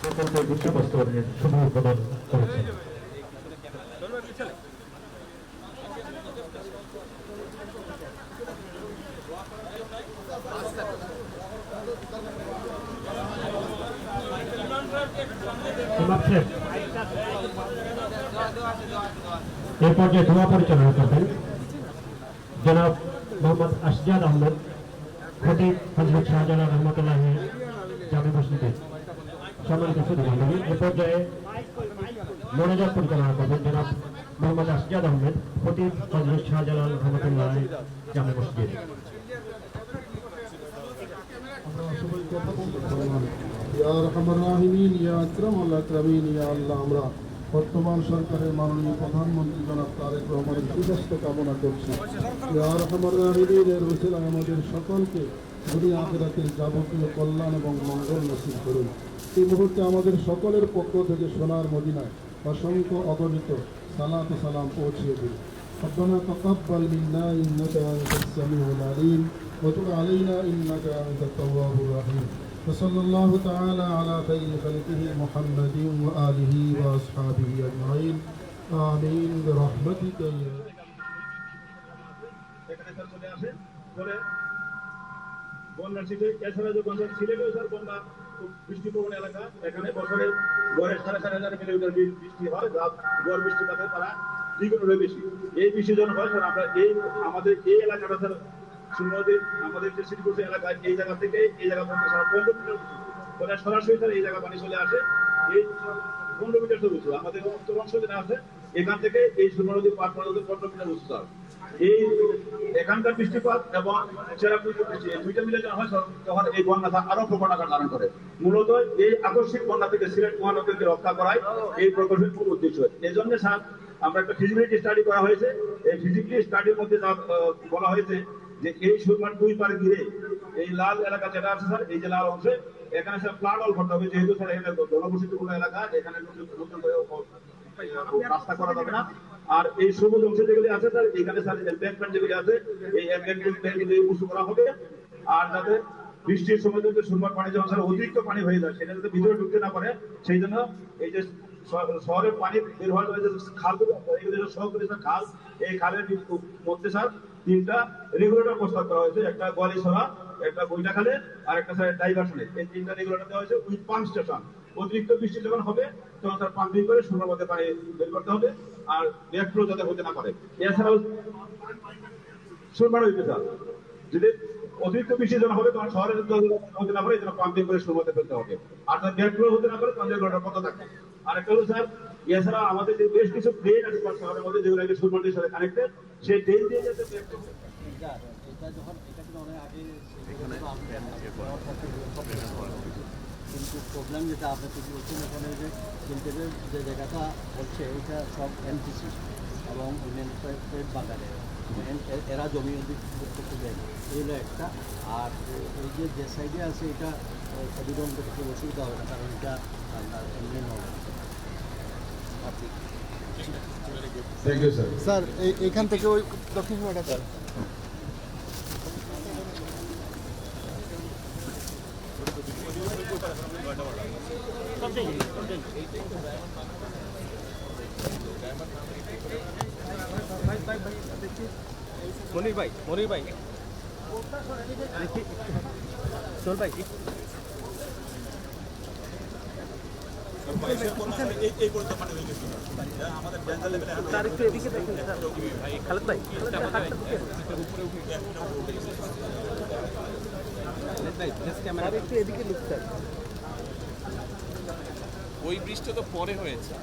প্রকল্পের বিষয়বস্তুর শুভ উদ্বোধন করেছেন। এ পর্যায়ে ধোয়া পরিচালনা করবেন জনাব মোহাম্মদ আসজাদ আহমেদ, খতিব হযরত শাহজালাল রহমতুল্লাহ জামে মসজিদের সম্মানিত সুধীমণ্ডলী। এ পর্যায়ে মোনাজাত পরিচালনা করবেন জনাব মোহাম্মদ আসজাদ আহমেদ, খতিব হযরত শাহজালাল রহমতুল্লাহ জামে মসজিদ। আমরা বর্তমান সরকারের মাননীয় প্রধানমন্ত্রী জনাব তারেক রহমানের সুস্বাস্থ্য কামনা করছি। আমাদের সকলকে দুনিয়া আখিরাতের যাবতীয় কল্যাণ এবং মঙ্গল নসিব করুন। এই মুহূর্তে আমাদের সকলের পক্ষ থেকে সোনার মদিনায় অসংখ্য অগণিত সালাত সালাম পৌঁছিয়ে দিন। ربنا تقبل منا إنك أنت السميع العليم وتب علينا إنك أنت التواب الرحيم وصلى الله تعالى على خير خلقه محمد وآله وأصحابه أجمعين آمين برحمتك يا বন্যার সিটে এছাড়া যে বন্যার সিলেটেও স্যার বন্যা খুব বৃষ্টিপ্রবণ এলাকা, এখানে বছরে গড়ে 4,500 মিলিমিটার বৃষ্টি হয়, যা গড় বৃষ্টিপাতের তারা দ্বিগুণের বেশি। এই বৃষ্টি যখন হয় স্যার আমরা আমাদের এই এলাকাটা স্যার সুন্দরী আমাদের যে সিটিপুর এলাকায় এই জায়গা থেকে এই জায়গা পর্যন্ত স্যার 15 মিটার মানে সরাসরি স্যার এই জায়গা পানি চলে আসে। এই 15 মিটার তো উঁচু আমাদের উত্তর অংশ যেটা আছে এখান থেকে এই সুন্দর নদী পার করা 15 মিটার উঁচু স্যার। এই এখানকার বৃষ্টিপাত এবং চেরাপুঞ্জির বৃষ্টি এই দুইটা মিলে যখন হয় তখন এই বন্যাটা আরো প্রবণ আকার ধারণ করে। মূলত এই আকস্মিক বন্যা থেকে সিলেট মহানগরীকে রক্ষা করাই এই প্রকল্পের মূল উদ্দেশ্য। এই জন্য স্যার আমরা একটা ফিজিবিলিটি স্টাডি করা হয়েছে। এই ফিজিবিলিটি স্টাডির মধ্যে যা বলা হয়েছে যে এই সুরমার 2 পার ঘিরে এই লাল এলাকা যেটা আছে স্যার, এই যে লাল অংশে এখানে স্যার ফ্লাড অল করতে হবে, যেহেতু স্যার এখানে জনবসতিপূর্ণ এলাকা, এখানে রাস্তা করা যাবে না। আর এই সবুজ অংশ যেগুলি আছে স্যার এখানে স্যার এমব্যাঙ্কমেন্ট যেগুলি আছে এই এমব্যাঙ্কমেন্ট উঁচু করা হবে। আর যাতে বৃষ্টির সময় যদি সুরমার পানি যখন স্যার অতিরিক্ত পানি হয়ে যায় সেটা যাতে ভিতরে ঢুকতে না পারে, সেই জন্য এই যে শহরের পানি বের হওয়ার জন্য খালগুলো সহকারী খাল, এই খালের মধ্যে স্যার 3টা রেগুলেটর প্রস্তাব করা হয়েছে, একটা গোয়ালিছড়া, একটা বইটা খালে আর একটা স্যার ডাইভারশনে। এই 3টা রেগুলেটর দেওয়া হয়েছে উইথ পাম্প স্টেশন। অতিরিক্ত বৃষ্টি যখন হবে তখন স্যার পাম্পিং করে সুরমার মধ্যে পানি বের করতে হবে আর ব্যাকফ্লো যাতে হতে না পারে। এছাড়াও সুরমার হইতে স্যার যদি অতিরিক্ত বৃষ্টি যখন হবে তখন শহরে হতে না পারে এই জন্য পাম্পিং করে সুরমার মধ্যে ফেলতে হবে। আর স্যার ব্যাকফ্লো হতে না পারে তখন রেগুলেটর কত থাকবে। আর একটা হলো স্যার এছাড়া আমাদের যে বেশ কিছু ড্রেন আছে শহরের মধ্যে যেগুলো আগে সুরমাটির সাথে কানেক্টেড, সেই ড্রেন দিয়ে যাতে কিন্তু প্রবলেম যেটা আপনি ঠিক বলছেন এখানে যে ইন্টারভিউ যে জায়গাটা হচ্ছে এটা সব এনটিসি এবং ইউনিয়ন বাগানে এরা জমি করতে দেয়, এই হলো একটা। আর এই যে সাইডে আছে এটা অধিকরণ করতে অসুবিধা হবে না, কারণ এটা এমনি নয়। স্যার এখান থেকে ওই দক্ষিণ সীমাটা স্যার মনির ভাই চল ভাই তার একটু এদিকে দেখুন খালেদ ভাই একটু এদিকে লুকতে ওই বৃষ্টি তো পরে হয়েছে।